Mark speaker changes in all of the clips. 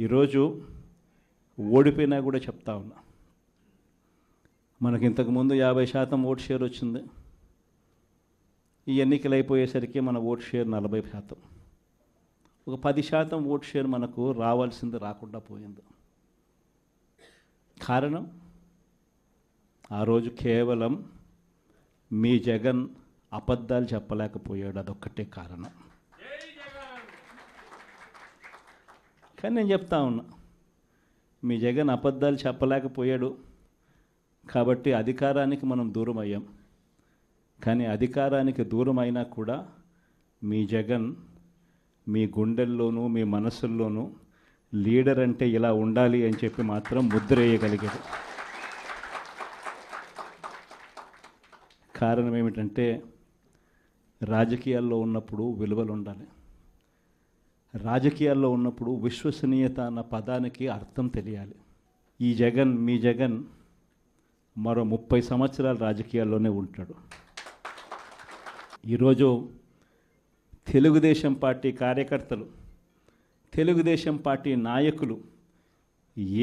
Speaker 1: ఈరోజు ఓడిపోయినా కూడా చెప్తా ఉన్నా, మనకి ఇంతకుముందు 50% ఓట్ షేర్ వచ్చింది. ఈ ఎన్నికలు అయిపోయేసరికి మన ఓట్ షేర్ 40%. ఒక 10% ఓట్ షేర్ మనకు రావాల్సింది రాకుండా పోయింది. కారణం ఆ రోజు కేవలం మీ జగన్ అబద్ధాలు చెప్పలేకపోయాడు, అదొక్కటే కారణం. కానీ నేను చెప్తా ఉన్నా, మీ జగన్ అబద్ధాలు చెప్పలేకపోయాడు కాబట్టి అధికారానికి మనం దూరం అయ్యాం. కానీ అధికారానికి దూరం అయినా కూడా మీ జగన్ మీ గుండెల్లోనూ మీ మనసుల్లోనూ లీడర్ అంటే ఇలా ఉండాలి అని చెప్పి మాత్రం ముద్ర వేయగలిగాడు. కారణం ఏమిటంటే రాజకీయాల్లో ఉన్నప్పుడు విలువలు ఉండాలి. రాజకీయాల్లో ఉన్నప్పుడు విశ్వసనీయత అన్న పదానికి అర్థం తెలియాలి. ఈ జగన్, మీ జగన్ మరో 30 సంవత్సరాలు రాజకీయాల్లోనే ఉంటాడు. ఈరోజు తెలుగుదేశం పార్టీ కార్యకర్తలు, తెలుగుదేశం పార్టీ నాయకులు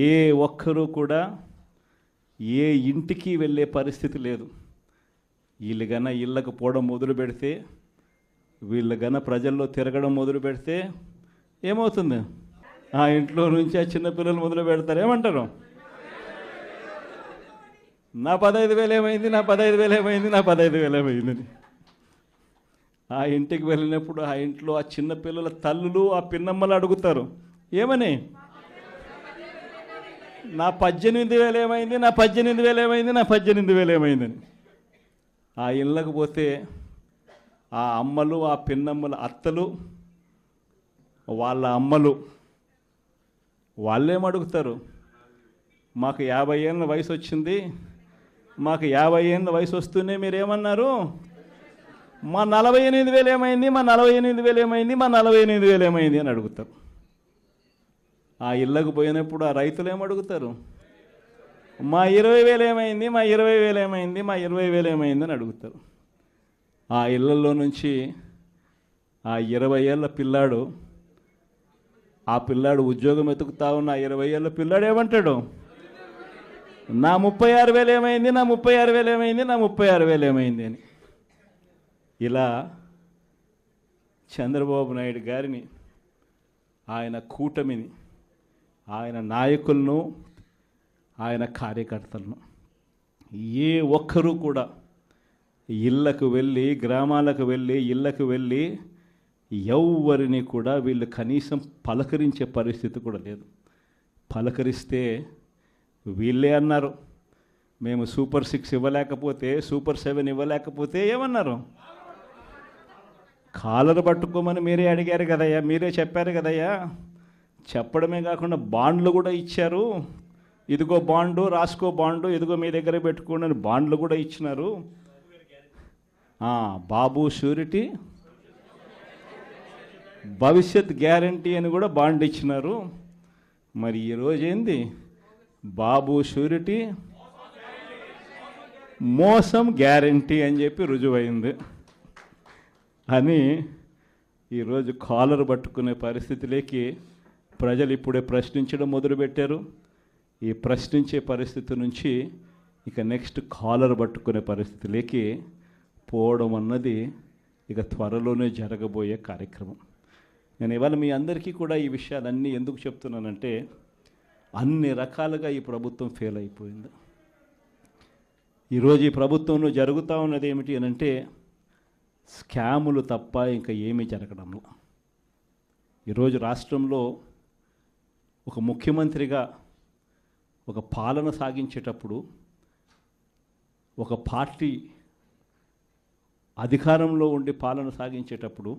Speaker 1: ఏ ఒక్కరూ కూడా ఏ ఇంటికి వెళ్ళే పరిస్థితి లేదు. వీళ్ళు గన ఇళ్ళకు పోవడం మొదలు పెడితే, వీళ్ళు గన ప్రజల్లో తిరగడం మొదలు పెడితే ఏమవుతుంది? ఆ ఇంట్లో నుంచి ఆ చిన్నపిల్లలు మొదలు పెడతారు. ఏమంటారు? నా 15,000 ఏమైంది, నా 15,000 ఏమైంది, నా 15,000 ఏమైందని. ఆ ఇంటికి వెళ్ళినప్పుడు ఆ ఇంట్లో ఆ చిన్నపిల్లల తల్లులు, ఆ పిన్నమ్మలు అడుగుతారు, ఏమని? నా 18,000 ఏమైంది, నా 18,000 ఏమైంది, నా 18,000 ఏమైందని. ఆ ఇళ్ళకు పోతే ఆ అమ్మలు, ఆ పిన్నమ్మల అత్తలు, వాళ్ళ అమ్మలు వాళ్ళేమడుగుతారు? మాకు 50 ఏళ్ళ వయసు వచ్చింది, మాకు 50 ఏళ్ళ వయసు వస్తూనే మీరేమన్నారు? మా 48,000 ఏమైంది, మా 48,000 ఏమైంది, మా 48,000 ఏమైంది అని అడుగుతారు. ఆ ఇళ్ళకు పోయినప్పుడు ఆ రైతులు ఏమడుగుతారు? మా 20,000 ఏమైంది, మా 20,000 ఏమైంది, మా 20,000 ఏమైంది అని అడుగుతారు. ఆ ఇళ్ళల్లో నుంచి ఆ 20 ఏళ్ళ పిల్లాడు, ఆ పిల్లాడు ఉద్యోగం వెతుకుతా ఉన్న 20 ఏళ్ళ పిల్లాడు ఏమంటాడు? నా 36,000 ఏమైంది, నా 36,000 ఏమైంది, నా 36,000 ఏమైంది అని. ఇలా చంద్రబాబు నాయుడు గారిని, ఆయన కూటమిని, ఆయన నాయకులను, ఆయన కార్యకర్తలను ఏ ఒక్కరూ కూడా ఇళ్ళకు వెళ్ళి, గ్రామాలకు వెళ్ళి, ఇళ్ళకు వెళ్ళి ఎవరిని కూడా వీళ్ళు కనీసం పలకరించే పరిస్థితి కూడా లేదు. పలకరిస్తే వీళ్ళే అన్నారు, మేము సూపర్ 6 ఇవ్వలేకపోతే, సూపర్ 7 ఇవ్వలేకపోతే ఏమన్నారు? కాలర్ పట్టుకోమని మీరే అడిగారు కదయ్యా, మీరే చెప్పారు కదయ్యా. చెప్పడమే కాకుండా బాండ్లు కూడా ఇచ్చారు. ఇదిగో బాండు, రాసుకో బాండు, ఇదిగో మీ దగ్గర పెట్టుకోండి అని బాండ్లు కూడా ఇచ్చినారు. బాబు షూరిటీ, భవిష్యత్ గ్యారంటీ అని కూడా బాండ్ ఇచ్చినారు. మరి ఈరోజు ఏంది? బాబు షూరిటీ, మోసం గ్యారంటీ అని చెప్పి రుజువైంది అని ఈరోజు కాలర్ పట్టుకునే పరిస్థితిలోకి ప్రజలు ఇప్పుడే ప్రశ్నించడం మొదలుపెట్టారు. ఈ ప్రశ్నించే పరిస్థితి నుంచి ఇక నెక్స్ట్ కాలర్ పట్టుకునే పరిస్థితిలోకి పోవడం అన్నది ఇక త్వరలోనే జరగబోయే కార్యక్రమం. నేను ఇవాళ మీ అందరికీ కూడా ఈ విషయాలన్నీ ఎందుకు చెప్తున్నానంటే, అన్ని రకాలుగా ఈ ప్రభుత్వం ఫెయిల్ అయిపోయింది. ఈరోజు ఈ ప్రభుత్వంలో జరుగుతూ ఉన్నది ఏమిటి అని అంటే, స్కాములు తప్ప ఇంకా ఏమీ జరగడంలో. ఈరోజు రాష్ట్రంలో ఒక ముఖ్యమంత్రిగా ఒక పాలన సాగించేటప్పుడు, ఒక పార్టీ అధికారంలో ఉండి పాలన సాగించేటప్పుడు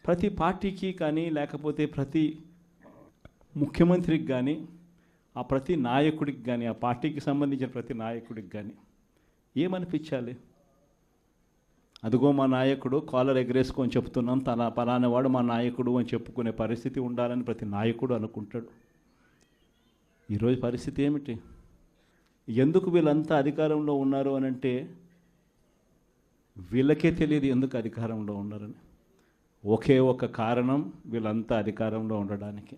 Speaker 1: ప్రతి పార్టీకి కానీ, లేకపోతే ప్రతి ముఖ్యమంత్రికి కానీ, ఆ ప్రతి నాయకుడికి కానీ, ఆ పార్టీకి సంబంధించిన ప్రతి నాయకుడికి కానీ ఏమనిపించాలి? అదిగో మా నాయకుడు, కాలర్ ఎగరేసుకొని చెప్తున్నాం, తన పలానా వాడు మా నాయకుడు అని చెప్పుకునే పరిస్థితి ఉండాలని ప్రతి నాయకుడు అనుకుంటాడు. ఈరోజు పరిస్థితి ఏమిటి? ఎందుకు వీళ్ళంతా అధికారంలో ఉన్నారు అని అంటే, వీళ్ళకే తెలియదు ఎందుకు అధికారంలో ఉన్నారని. ఒకే ఒక కారణం వీళ్ళంతా అధికారంలో ఉండడానికి,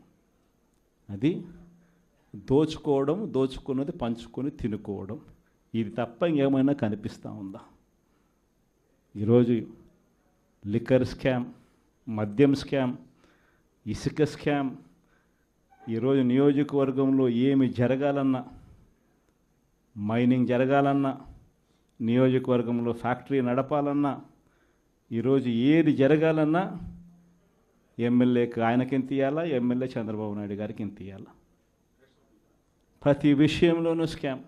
Speaker 1: అది దోచుకోవడం, దోచుకున్నది పంచుకొని తినుకోవడం. ఇది తప్ప ఇంకేమైనా కనిపిస్తూ ఉందా? ఈరోజు లిక్కర్ స్కామ్, మద్యం స్కామ్, ఇసుక స్కామ్, ఈరోజు నియోజకవర్గంలో ఏమి జరగాలన్నా, మైనింగ్ జరగాలన్నా, నియోజకవర్గంలో ఫ్యాక్టరీ నడపాలన్నా, ఈరోజు ఏది జరగాలన్నా ఎమ్మెల్యేకి ఆయనకి ఎంత ఇవ్వాలా, ఎమ్మెల్యే చంద్రబాబు నాయుడు గారికి ఎంత ఇవ్వాలా. ప్రతి విషయంలోనూ స్కామ్.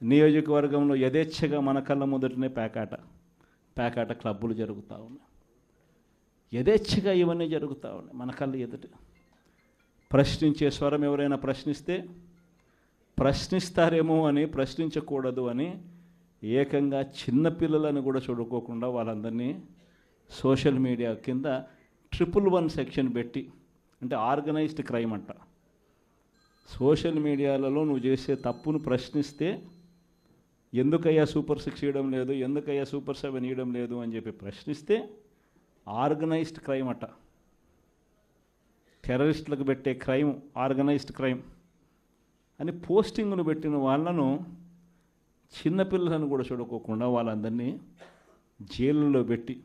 Speaker 1: నియోజకవర్గంలో యథేచ్ఛగా మన కళ్ళ ముందటనే పేకాట క్లబ్బులు జరుగుతూ ఉన్నాయి. యథేచ్ఛగా ఇవన్నీ జరుగుతూ ఉన్నాయి మన కళ్ళ ఎదుట. ప్రశ్నించే స్వరం ఎవరైనా ప్రశ్నిస్తే ప్రశ్నిస్తారేమో అని, ప్రశ్నించకూడదు అని ఏకంగా చిన్నపిల్లలను కూడా చూడుకోకుండా వాళ్ళందరినీ సోషల్ మీడియా కింద 111 సెక్షన్ పెట్టి, అంటే ఆర్గనైజ్డ్ క్రైమ్ అంట. సోషల్ మీడియాలలో నువ్వు చేసే తప్పును ప్రశ్నిస్తే ఎందుకయ్యా సూపర్ 6 ఇవ్వడం లేదు, ఎందుకయ్యా సూపర్ 7 ఇవ్వడం లేదు అని చెప్పి ప్రశ్నిస్తే ఆర్గనైజ్డ్ క్రైమ్ అట. టెర్రరిస్టులకు పెట్టే క్రైమ్ ఆర్గనైజ్డ్ క్రైమ్ అని పోస్టింగ్ను పెట్టిన వాళ్ళను, చిన్నపిల్లలను కూడా చూడుకోకుండా వాళ్ళందరినీ జైళ్ళలో పెట్టి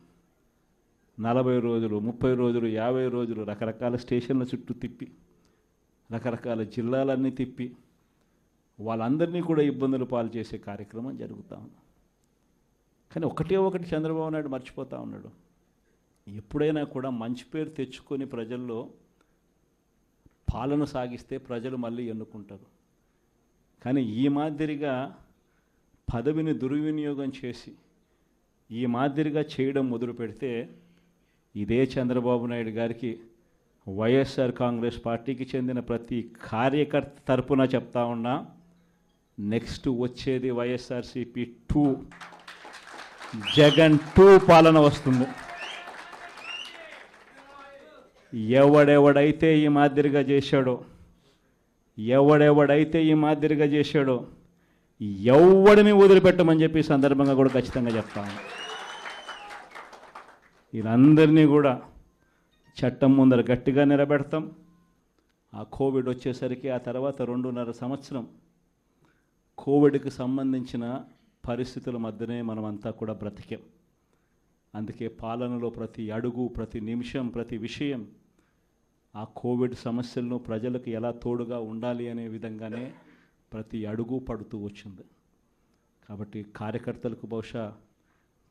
Speaker 1: 40 రోజులు, 30 రోజులు, 50 రోజులు రకరకాల స్టేషన్ల చుట్టూ తిప్పి, రకరకాల జిల్లాలన్నీ తిప్పి వాళ్ళందరినీ కూడా ఇబ్బందులు పాలు చేసే కార్యక్రమం జరుగుతూ ఉంది. కానీ ఒకటి చంద్రబాబు నాయుడు మర్చిపోతూ ఉన్నాడు. ఎప్పుడైనా కూడా మంచి పేరు తెచ్చుకొని ప్రజల్లో పాలన సాగిస్తే ప్రజలు మళ్ళీ ఎన్నుకుంటారు. కానీ ఈ మాదిరిగా పదవిని దుర్వినియోగం చేసి ఈ మాదిరిగా చేయడం మొదలు పెడితే ఇదే చంద్రబాబు నాయుడు గారికి వైఎస్ఆర్ కాంగ్రెస్ పార్టీకి చెందిన ప్రతి కార్యకర్త తరపున చెప్తా ఉన్నా, నెక్స్ట్ వచ్చేది వైఎస్ఆర్సీపీ 2, జగన్ 2 పాలన వస్తుంది. ఎవడెవడైతే ఈ మాదిరిగా చేశాడో, ఎవడిని వదిలిపెట్టమని చెప్పి సందర్భంగా కూడా ఖచ్చితంగా చెప్తాను. వీళ్ళందరినీ కూడా చట్టం ముందర గట్టిగా నిలబెడతాం. ఆ కోవిడ్ వచ్చేసరికి ఆ తర్వాత 2.5 సంవత్సరం కోవిడ్కి సంబంధించిన పరిస్థితుల మధ్యనే మనమంతా కూడా బ్రతికాం. అందుకే పాలనలో ప్రతి అడుగు, ప్రతి నిమిషం, ప్రతి విషయం ఆ కోవిడ్ సమస్యలను ప్రజలకు ఎలా తోడుగా ఉండాలి అనే విధంగానే ప్రతి అడుగు పడుతూ వచ్చింది. కాబట్టి కార్యకర్తలకు బహుశా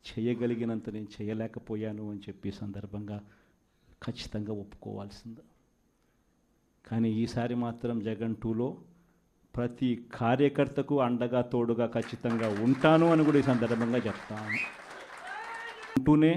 Speaker 1: చేయగలిగినంత నేను చేయలేకపోయాను అని చెప్పి సందర్భంగా ఖచ్చితంగా ఒప్పుకోవాల్సింది. కానీ ఈసారి మాత్రం జగన్ 2లో ప్రతి కార్యకర్తకు అండగా తోడుగా ఖచ్చితంగా ఉంటాను అని కూడా ఈ సందర్భంగా చెప్తాను. ఉంటూనే